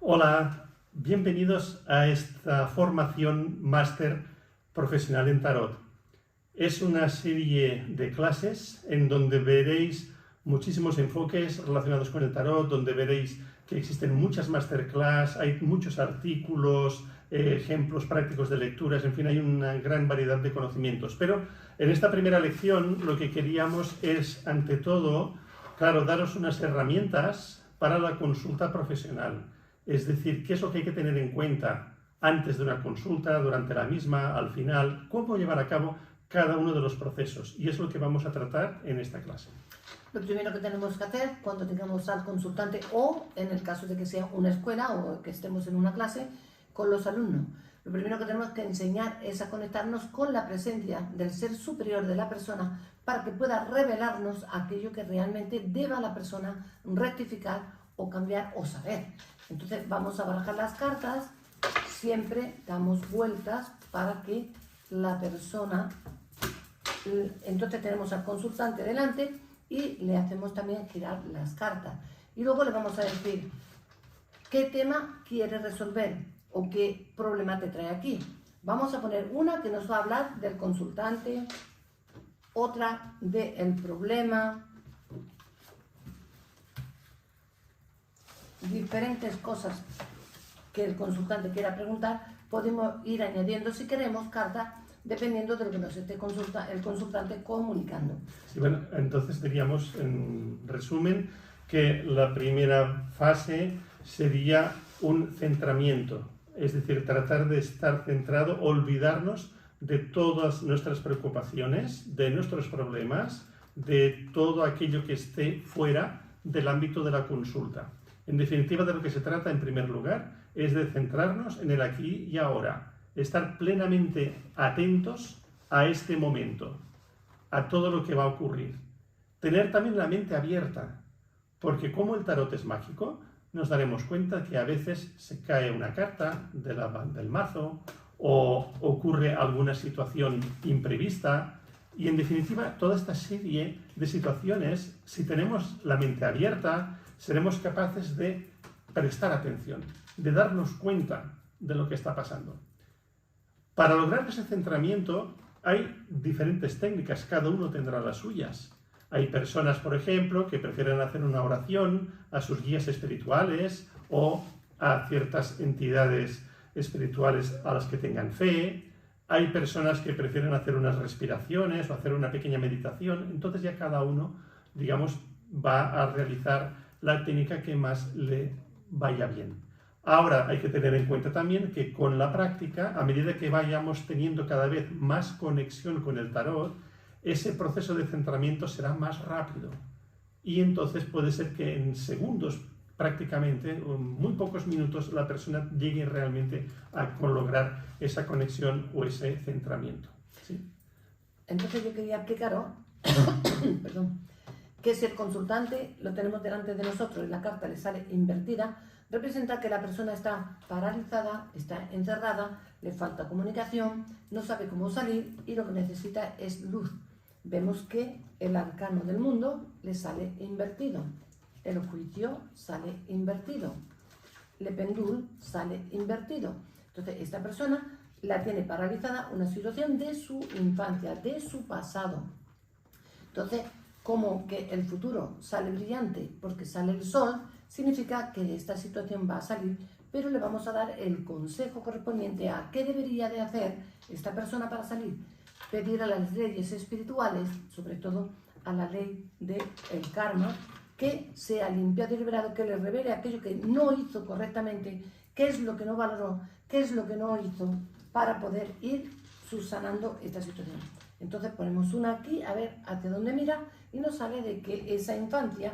Hola, bienvenidos a esta formación máster profesional en tarot. Es una serie de clases en donde veréis muchísimos enfoques relacionados con el tarot, donde veréis que existen muchas masterclass, hay muchos artículos, ejemplos prácticos de lecturas, en fin, hay una gran variedad de conocimientos. Pero en esta primera lección lo que queríamos es, ante todo, claro, daros unas herramientas para la consulta profesional. Es decir, qué es lo que hay que tener en cuenta antes de una consulta, durante la misma, al final, cómo llevar a cabo cada uno de los procesos. Y es lo que vamos a tratar en esta clase. Lo primero que tenemos que hacer cuando tengamos al consultante o en el caso de que sea una escuela o que estemos en una clase con los alumnos, lo primero que tenemos que enseñar es a conectarnos con la presencia del ser superior de la persona para que pueda revelarnos aquello que realmente deba la persona rectificar o cambiar o saber. Entonces vamos a barajar las cartas, siempre damos vueltas para que la persona, entonces tenemos al consultante delante y le hacemos también girar las cartas. Y luego le vamos a decir qué tema quiere resolver o qué problema te trae aquí. Vamos a poner una que nos va a hablar del consultante, otra del problema, diferentes cosas que el consultante quiera preguntar. Podemos ir añadiendo, si queremos, cartas dependiendo de lo que nos esté el consultante comunicando. Sí, bueno, entonces diríamos, en resumen, que la primera fase sería un centramiento, es decir, tratar de estar centrado, olvidarnos de todas nuestras preocupaciones, de nuestros problemas, de todo aquello que esté fuera del ámbito de la consulta. En definitiva, de lo que se trata, en primer lugar, es de centrarnos en el aquí y ahora, estar plenamente atentos a este momento, a todo lo que va a ocurrir. Tener también la mente abierta, porque como el tarot es mágico, nos daremos cuenta que a veces se cae una carta del mazo o ocurre alguna situación imprevista. Y en definitiva, toda esta serie de situaciones, si tenemos la mente abierta, seremos capaces de prestar atención, de darnos cuenta de lo que está pasando. Para lograr ese centramiento hay diferentes técnicas, cada uno tendrá las suyas. Hay personas, por ejemplo, que prefieren hacer una oración a sus guías espirituales o a ciertas entidades espirituales a las que tengan fe. Hay personas que prefieren hacer unas respiraciones o hacer una pequeña meditación. Entonces ya cada uno, digamos, va a realizar la técnica que más le vaya bien. Ahora hay que tener en cuenta también que con la práctica, a medida que vayamos teniendo cada vez más conexión con el tarot, ese proceso de centramiento será más rápido. Y entonces puede ser que en segundos, prácticamente, en muy pocos minutos, la persona llegue realmente a lograr esa conexión o ese centramiento. ¿Sí? Entonces yo quería explicaros, perdón, que si el consultante lo tenemos delante de nosotros y la carta le sale invertida, representa que la persona está paralizada, está encerrada, le falta comunicación, no sabe cómo salir y lo que necesita es luz. Vemos que el arcano del mundo le sale invertido, el juicio sale invertido, le pendul sale invertido. Entonces esta persona la tiene paralizada una situación de su infancia, de su pasado. Entonces, como que el futuro sale brillante porque sale el sol, significa que esta situación va a salir, pero le vamos a dar el consejo correspondiente a qué debería de hacer esta persona para salir. Pedir a las leyes espirituales, sobre todo a la ley del karma, que sea limpiado y liberado, que le revele aquello que no hizo correctamente, qué es lo que no valoró, qué es lo que no hizo, para poder ir subsanando esta situación. Entonces ponemos una aquí, a ver hacia dónde mira, y nos sale de que esa infancia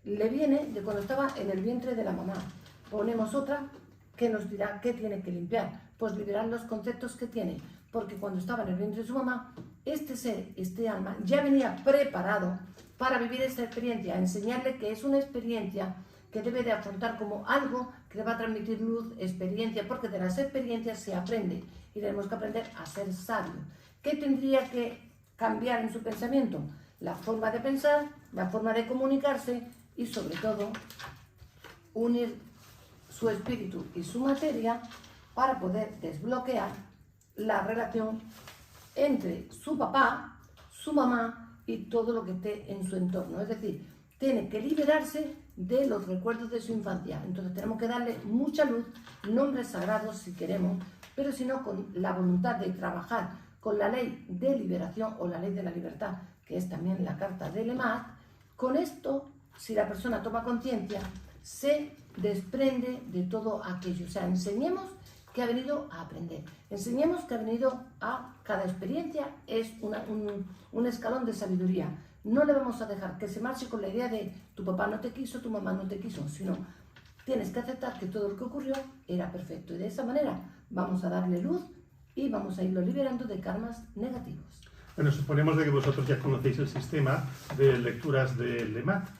le viene de cuando estaba en el vientre de la mamá. Ponemos otra que nos dirá qué tiene que limpiar, pues liberar los conceptos que tiene, porque cuando estaba en el vientre de su mamá, este ser, este alma, ya venía preparado para vivir esta experiencia, enseñarle que es una experiencia que debe de afrontar como algo que le va a transmitir luz, experiencia, porque de las experiencias se aprende y tenemos que aprender a ser sabio. ¿Qué tendría que cambiar en su pensamiento? La forma de pensar, la forma de comunicarse y sobre todo unir su espíritu y su materia para poder desbloquear la relación entre su papá, su mamá y todo lo que esté en su entorno. Es decir, tiene que liberarse de los recuerdos de su infancia. Entonces tenemos que darle mucha luz, nombres sagrados si queremos, pero si no, con la voluntad de trabajar con la ley de liberación o la ley de la libertad, que es también la carta de Lemaitre. Con esto, si la persona toma conciencia, se desprende de todo aquello. O sea, enseñemos que ha venido a aprender. Enseñemos que ha venido a... Cada experiencia es un escalón de sabiduría. No le vamos a dejar que se marche con la idea de tu papá no te quiso, tu mamá no te quiso, sino tienes que aceptar que todo lo que ocurrió era perfecto. Y de esa manera vamos a darle luz y vamos a irlo liberando de karmas negativos. Bueno, suponemos de que vosotros ya conocéis el sistema de lecturas de Lemaitre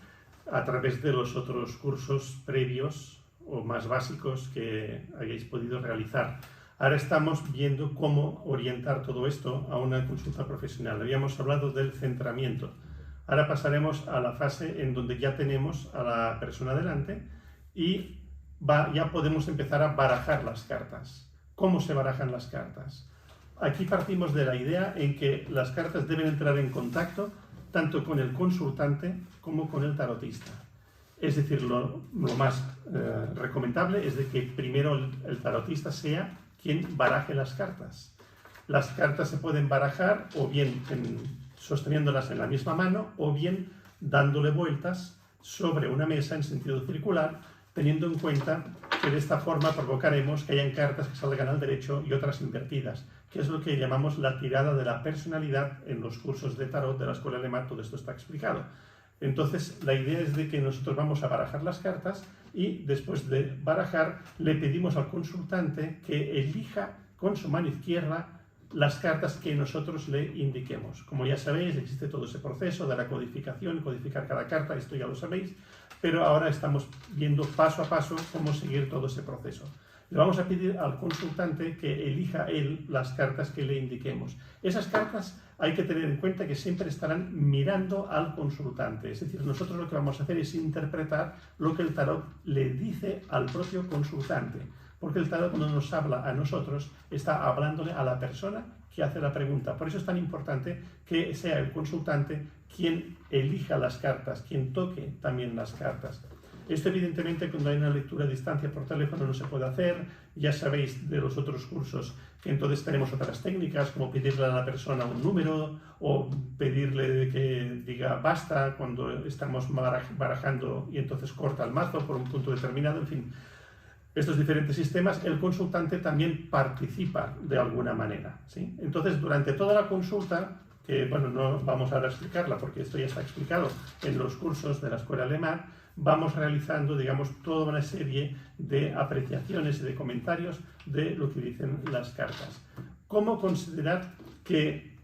a través de los otros cursos previos o más básicos que hayáis podido realizar. Ahora estamos viendo cómo orientar todo esto a una consulta profesional. Habíamos hablado del centramiento. Ahora pasaremos a la fase en donde ya tenemos a la persona delante y ya podemos empezar a barajar las cartas. ¿Cómo se barajan las cartas? Aquí partimos de la idea en que las cartas deben entrar en contacto tanto con el consultante como con el tarotista. Es decir, lo más recomendable es de que primero el tarotista sea quien baraje las cartas. Las cartas se pueden barajar o bien sosteniéndolas en la misma mano o bien dándole vueltas sobre una mesa en sentido circular, teniendo en cuenta que de esta forma provocaremos que hayan cartas que salgan al derecho y otras invertidas, que es lo que llamamos la tirada de la personalidad en los cursos de tarot de la Escuela Lemaitre. Todo esto está explicado. Entonces, la idea es de que nosotros vamos a barajar las cartas y después de barajar le pedimos al consultante que elija con su mano izquierda las cartas que nosotros le indiquemos. Como ya sabéis, existe todo ese proceso de la codificación, codificar cada carta, esto ya lo sabéis, pero ahora estamos viendo paso a paso cómo seguir todo ese proceso. Le vamos a pedir al consultante que elija él las cartas que le indiquemos. Esas cartas hay que tener en cuenta que siempre estarán mirando al consultante. Es decir, nosotros lo que vamos a hacer es interpretar lo que el tarot le dice al propio consultante. Porque el tarot no nos habla a nosotros, está hablándole a la persona que hace la pregunta. Por eso es tan importante que sea el consultante quien elija las cartas, quien toque también las cartas. Esto evidentemente cuando hay una lectura a distancia por teléfono no se puede hacer. Ya sabéis de los otros cursos que entonces tenemos otras técnicas como pedirle a la persona un número o pedirle que diga basta cuando estamos barajando y entonces corta el mazo por un punto determinado, en fin. Estos diferentes sistemas, el consultante también participa de alguna manera, ¿sí? Entonces, durante toda la consulta, que bueno, no vamos ahora a explicarla porque esto ya está explicado en los cursos de la Escuela Lemaitre, vamos realizando, digamos, toda una serie de apreciaciones y de comentarios de lo que dicen las cartas. ¿Cómo considerar que,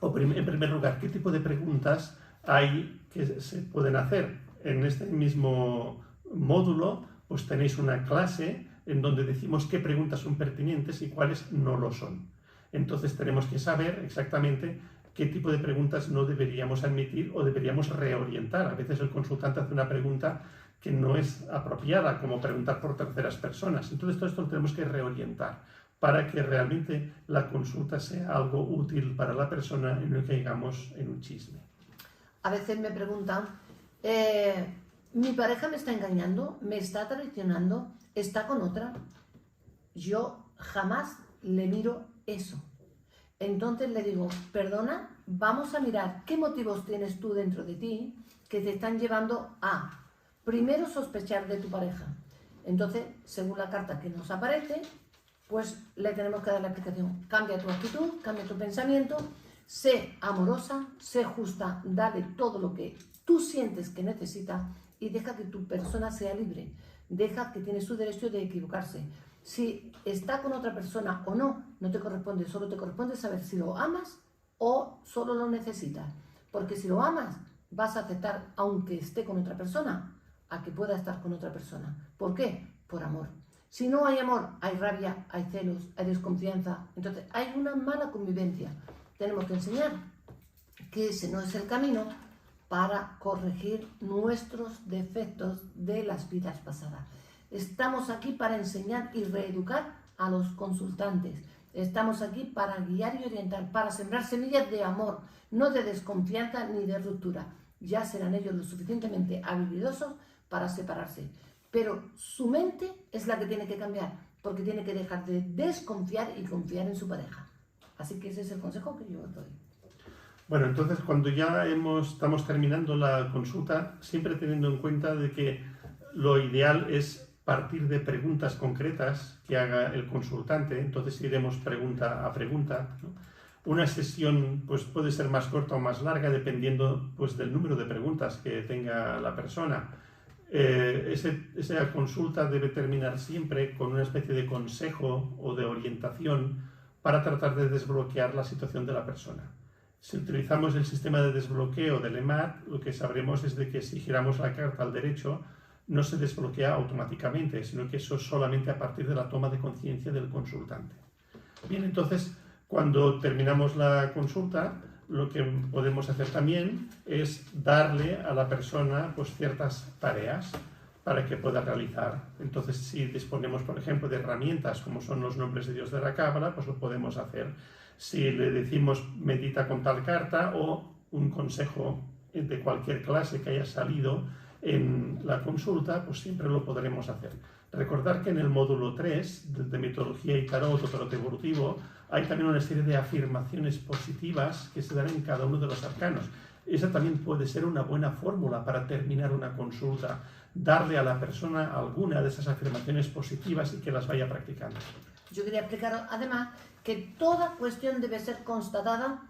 en primer lugar, qué tipo de preguntas hay que se pueden hacer? En este mismo módulo pues tenéis una clase en donde decimos qué preguntas son pertinentes y cuáles no lo son. Entonces tenemos que saber exactamente qué tipo de preguntas no deberíamos admitir o deberíamos reorientar. A veces el consultante hace una pregunta que no es apropiada, como preguntar por terceras personas. Entonces todo esto lo tenemos que reorientar para que realmente la consulta sea algo útil para la persona y no caigamos en un chisme. A veces me preguntan... mi pareja me está engañando, me está traicionando, está con otra. Yo jamás le miro eso. Entonces le digo, perdona, vamos a mirar qué motivos tienes tú dentro de ti que te están llevando a, primero, sospechar de tu pareja. Entonces, según la carta que nos aparece, pues le tenemos que dar la explicación. Cambia tu actitud, cambia tu pensamiento, sé amorosa, sé justa, dale todo lo que tú sientes que necesita y deja que tu persona sea libre, deja que tiene su derecho de equivocarse. Si está con otra persona o no, no te corresponde, solo te corresponde saber si lo amas o solo lo necesitas. Porque si lo amas, vas a aceptar, aunque esté con otra persona, a que pueda estar con otra persona. ¿Por qué? Por amor. Si no hay amor, hay rabia, hay celos, hay desconfianza, entonces hay una mala convivencia. Tenemos que enseñar que ese no es el camino para corregir nuestros defectos de las vidas pasadas. Estamos aquí para enseñar y reeducar a los consultantes. Estamos aquí para guiar y orientar, para sembrar semillas de amor, no de desconfianza ni de ruptura. Ya serán ellos lo suficientemente habilidosos para separarse. Pero su mente es la que tiene que cambiar, porque tiene que dejar de desconfiar y confiar en su pareja. Así que ese es el consejo que yo doy. Bueno, entonces cuando ya estamos terminando la consulta, siempre teniendo en cuenta de que lo ideal es partir de preguntas concretas que haga el consultante, entonces iremos pregunta a pregunta, ¿no? Una sesión pues, puede ser más corta o más larga dependiendo pues, del número de preguntas que tenga la persona. Esa consulta debe terminar siempre con una especie de consejo o de orientación para tratar de desbloquear la situación de la persona. Si utilizamos el sistema de desbloqueo del EMAD, lo que sabremos es de que si giramos la carta al derecho, no se desbloquea automáticamente, sino que eso es solamente a partir de la toma de conciencia del consultante. Bien, entonces, cuando terminamos la consulta, lo que podemos hacer también es darle a la persona pues, ciertas tareas para que pueda realizar. Entonces, si disponemos, por ejemplo, de herramientas como son los nombres de Dios de la Cábala, pues lo podemos hacer. Si le decimos medita con tal carta o un consejo de cualquier clase que haya salido en la consulta, pues siempre lo podremos hacer. Recordar que en el módulo 3 de metodología y tarot o tarot evolutivo hay también una serie de afirmaciones positivas que se dan en cada uno de los arcanos. Esa también puede ser una buena fórmula para terminar una consulta, darle a la persona alguna de esas afirmaciones positivas y que las vaya practicando. Yo quería explicar además que toda cuestión debe ser constatada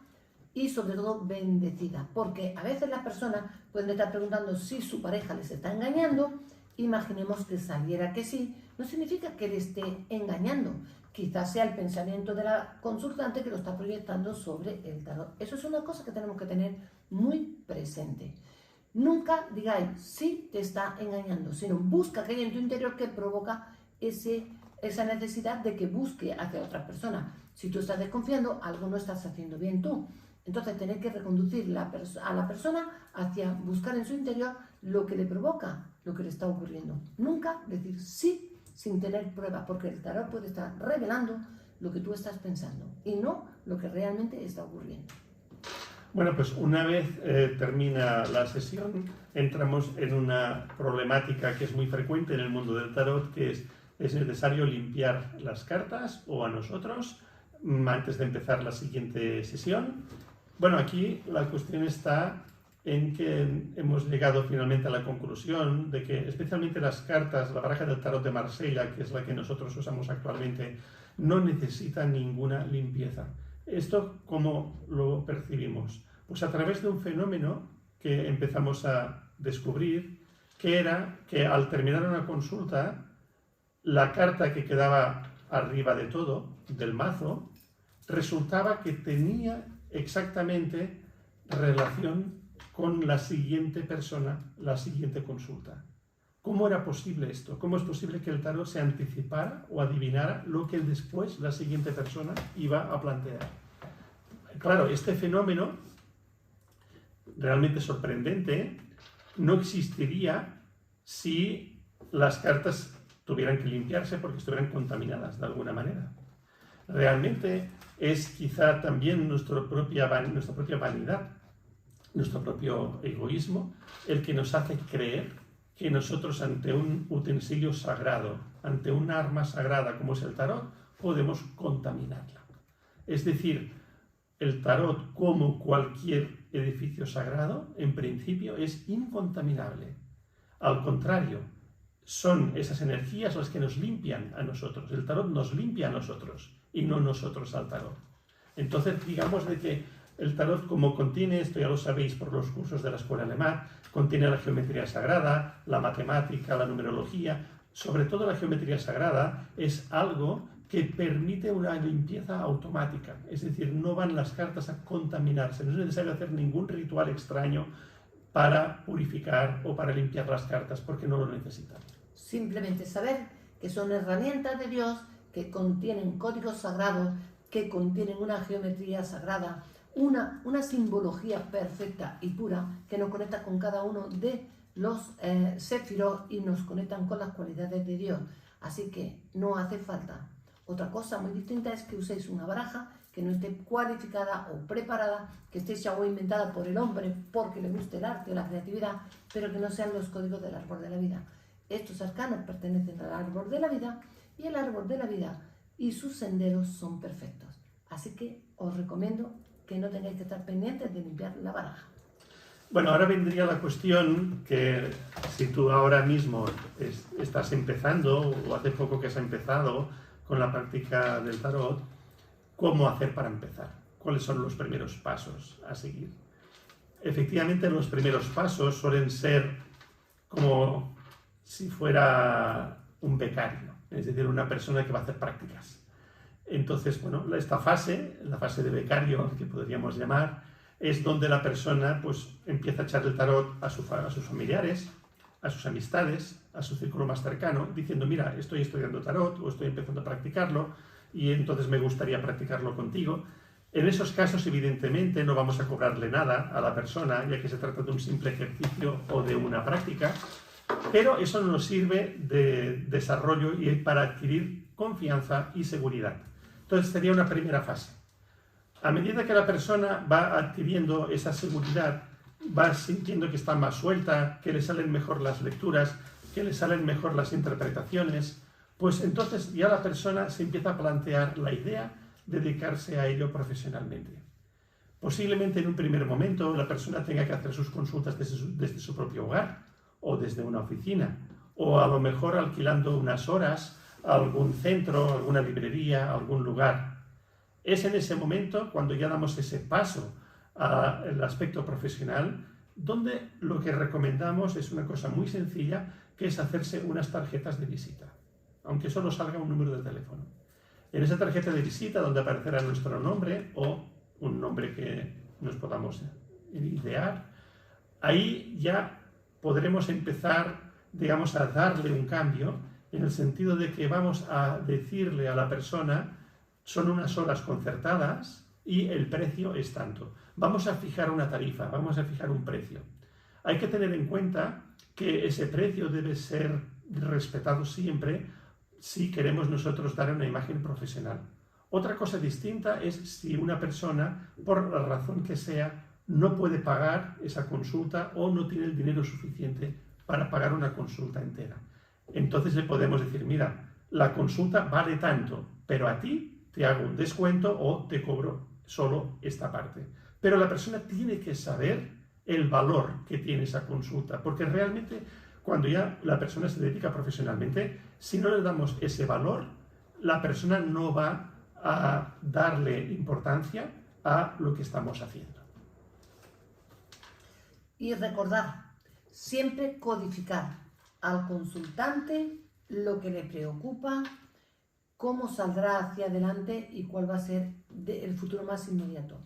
y sobre todo bendecida, porque a veces las personas pueden estar preguntando si su pareja les está engañando. Imaginemos que saliera que sí, no significa que le esté engañando, quizás sea el pensamiento de la consultante que lo está proyectando sobre el tarot. Eso es una cosa que tenemos que tener muy presente. Nunca digáis sí te está engañando, sino busca aquello en tu interior que provoca esa necesidad de que busque hacia otras personas. Si tú estás desconfiando, algo no estás haciendo bien tú. Entonces tenés que reconducir a la persona hacia buscar en su interior lo que le provoca, lo que le está ocurriendo. Nunca decir sí sin tener pruebas, porque el tarot puede estar revelando lo que tú estás pensando y no lo que realmente está ocurriendo. Bueno, pues una vez termina la sesión, entramos en una problemática que es muy frecuente en el mundo del tarot, que es necesario limpiar las cartas o a nosotros antes de empezar la siguiente sesión. Bueno, aquí la cuestión está en que hemos llegado finalmente a la conclusión de que especialmente las cartas, la baraja del tarot de Marsella, que es la que nosotros usamos actualmente, no necesitan ninguna limpieza. ¿Esto cómo lo percibimos? Pues a través de un fenómeno que empezamos a descubrir, que era que al terminar una consulta, la carta que quedaba arriba de todo, del mazo, resultaba que tenía exactamente relación con la siguiente persona, la siguiente consulta. ¿Cómo era posible esto? ¿Cómo es posible que el tarot se anticipara o adivinara lo que después la siguiente persona iba a plantear? Claro, este fenómeno, realmente sorprendente, no existiría si las cartas tuvieran que limpiarse porque estuvieran contaminadas de alguna manera. Realmente es quizá también nuestra propia vanidad, nuestro propio egoísmo, el que nos hace creer que nosotros ante un utensilio sagrado, ante un arma sagrada como es el tarot, podemos contaminarla. Es decir, el tarot, como cualquier edificio sagrado, en principio es incontaminable. Al contrario, son esas energías las que nos limpian a nosotros. El tarot nos limpia a nosotros y no nosotros al tarot. Entonces, digamos de que el tarot, como contiene, esto ya lo sabéis por los cursos de la escuela alemana, contiene la geometría sagrada, la matemática, la numerología. Sobre todo la geometría sagrada es algo que permite una limpieza automática. Es decir, no van las cartas a contaminarse. No es necesario hacer ningún ritual extraño para purificar o para limpiar las cartas, porque no lo necesitan. Simplemente saber que son herramientas de Dios, que contienen códigos sagrados, que contienen una geometría sagrada, una simbología perfecta y pura que nos conecta con cada uno de los Sefirot y nos conectan con las cualidades de Dios. Así que no hace falta. Otra cosa muy distinta es que uséis una baraja que no esté cualificada o preparada, que esté ya o inventada por el hombre porque le guste el arte o la creatividad, pero que no sean los códigos del árbol de la vida. Estos arcanos pertenecen al árbol de la vida y el árbol de la vida y sus senderos son perfectos. Así que os recomiendo que no tengáis que estar pendientes de limpiar la baraja. Bueno, ahora vendría la cuestión que si tú ahora mismo estás empezando o hace poco que has empezado con la práctica del tarot, ¿cómo hacer para empezar? ¿Cuáles son los primeros pasos a seguir? Efectivamente, los primeros pasos suelen ser como si fuera un becario, es decir, una persona que va a hacer prácticas. Entonces, bueno, esta fase, la fase de becario, que podríamos llamar, es donde la persona pues empieza a echar el tarot a sus familiares, a sus amistades, a su círculo más cercano, diciendo, mira, estoy estudiando tarot o estoy empezando a practicarlo y entonces me gustaría practicarlo contigo. En esos casos, evidentemente, no vamos a cobrarle nada a la persona, ya que se trata de un simple ejercicio o de una práctica, pero eso nos sirve de desarrollo y para adquirir confianza y seguridad. Entonces sería una primera fase. A medida que la persona va adquiriendo esa seguridad, va sintiendo que está más suelta, que le salen mejor las lecturas, que le salen mejor las interpretaciones, pues entonces ya la persona se empieza a plantear la idea de dedicarse a ello profesionalmente. Posiblemente en un primer momento la persona tenga que hacer sus consultas desde su propio hogar o desde una oficina, o a lo mejor alquilando unas horas a algún centro, alguna librería, algún lugar. Es en ese momento, cuando ya damos ese paso al aspecto profesional, donde lo que recomendamos es una cosa muy sencilla, que es hacerse unas tarjetas de visita, aunque solo salga un número de teléfono. En esa tarjeta de visita, donde aparecerá nuestro nombre o un nombre que nos podamos idear, ahí ya podremos empezar, digamos, a darle un cambio, en el sentido de que vamos a decirle a la persona, son unas horas concertadas y el precio es tanto. Vamos a fijar una tarifa, vamos a fijar un precio. Hay que tener en cuenta que ese precio debe ser respetado siempre si queremos nosotros dar una imagen profesional. Otra cosa distinta es si una persona, por la razón que sea, no puede pagar esa consulta o no tiene el dinero suficiente para pagar una consulta entera. Entonces le podemos decir, mira, la consulta vale tanto, pero a ti te hago un descuento o te cobro solo esta parte. Pero la persona tiene que saber el valor que tiene esa consulta, porque realmente cuando ya la persona se dedica profesionalmente, si no le damos ese valor, la persona no va a darle importancia a lo que estamos haciendo. Y recordar, siempre codificar al consultante lo que le preocupa, cómo saldrá hacia adelante y cuál va a ser el futuro más inmediato.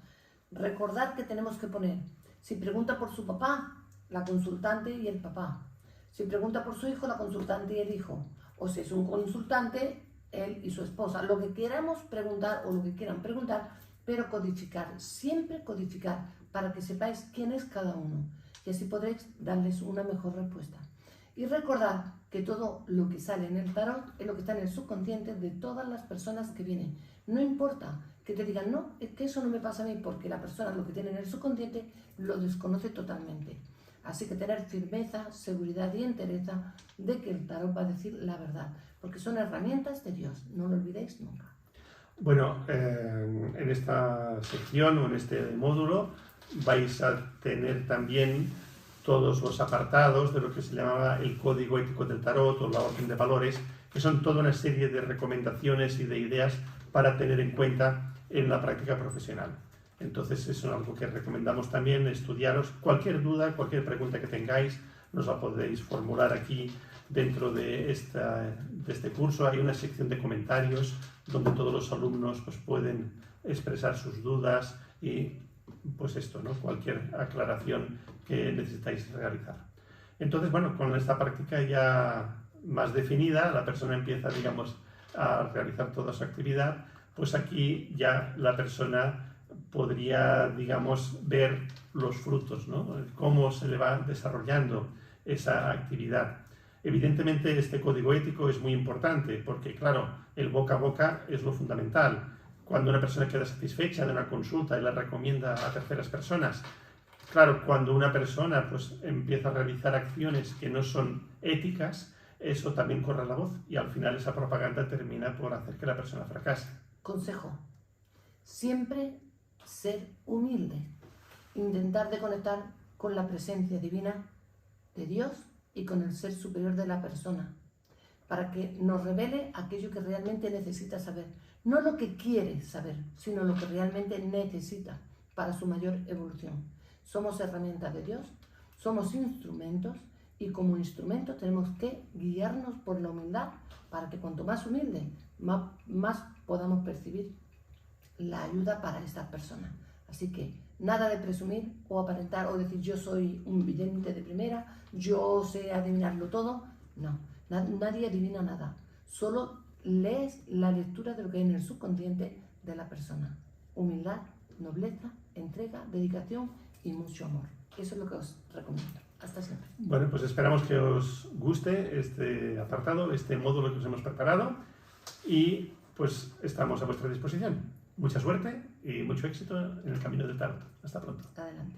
Recordar que tenemos que poner, si pregunta por su papá, la consultante y el papá. Si pregunta por su hijo, la consultante y el hijo. O si es un consultante, él y su esposa. Lo que queramos preguntar o lo que quieran preguntar, pero codificar, siempre codificar, para que sepáis quién es cada uno. Y así podréis darles una mejor respuesta. Y recordar que todo lo que sale en el tarot es lo que está en el subconsciente de todas las personas que vienen. No importa que te digan, no, es que eso no me pasa a mí, porque la persona lo que tiene en el subconsciente lo desconoce totalmente. Así que tener firmeza, seguridad y entereza de que el tarot va a decir la verdad, porque son herramientas de Dios, no lo olvidéis nunca. Bueno, en esta sección o en este módulo vais a tener también todos los apartados de lo que se llamaba el código ético del tarot o la orden de valores, que son toda una serie de recomendaciones y de ideas para tener en cuenta en la práctica profesional. Entonces es algo que recomendamos también estudiaros. Cualquier duda, cualquier pregunta que tengáis, nos la podéis formular aquí dentro de este curso. Hay una sección de comentarios donde todos los alumnos pues, pueden expresar sus dudas y pues esto, ¿no? Cualquier aclaración que necesitáis realizar. Entonces, bueno, con esta práctica ya más definida, la persona empieza, digamos, a realizar toda su actividad, pues aquí ya la persona podría, digamos, ver los frutos, ¿no? Cómo se le va desarrollando esa actividad. Evidentemente, este código ético es muy importante porque, claro, el boca a boca es lo fundamental. Cuando una persona queda satisfecha de una consulta y la recomienda a terceras personas, claro, cuando una persona pues, empieza a realizar acciones que no son éticas, eso también corre la voz y al final esa propaganda termina por hacer que la persona fracase. Consejo: siempre ser humilde, intentar de conectar con la presencia divina de Dios y con el ser superior de la persona, para que nos revele aquello que realmente necesita saber. No lo que quiere saber, sino lo que realmente necesita para su mayor evolución. Somos herramientas de Dios, somos instrumentos y como instrumentos tenemos que guiarnos por la humildad para que cuanto más humilde, más podamos percibir la ayuda para estas personas. Así que nada de presumir o aparentar o decir yo soy un vidente de primera, yo sé adivinarlo todo. No, nadie adivina nada. Solo lees la lectura de lo que hay en el subconsciente de la persona. Humildad, nobleza, entrega, dedicación y mucho amor. Eso es lo que os recomiendo. Hasta siempre. Bueno, pues esperamos que os guste este apartado, este módulo que os hemos preparado y pues estamos a vuestra disposición. Mucha suerte y mucho éxito en el camino del tarot. Hasta pronto. Adelante.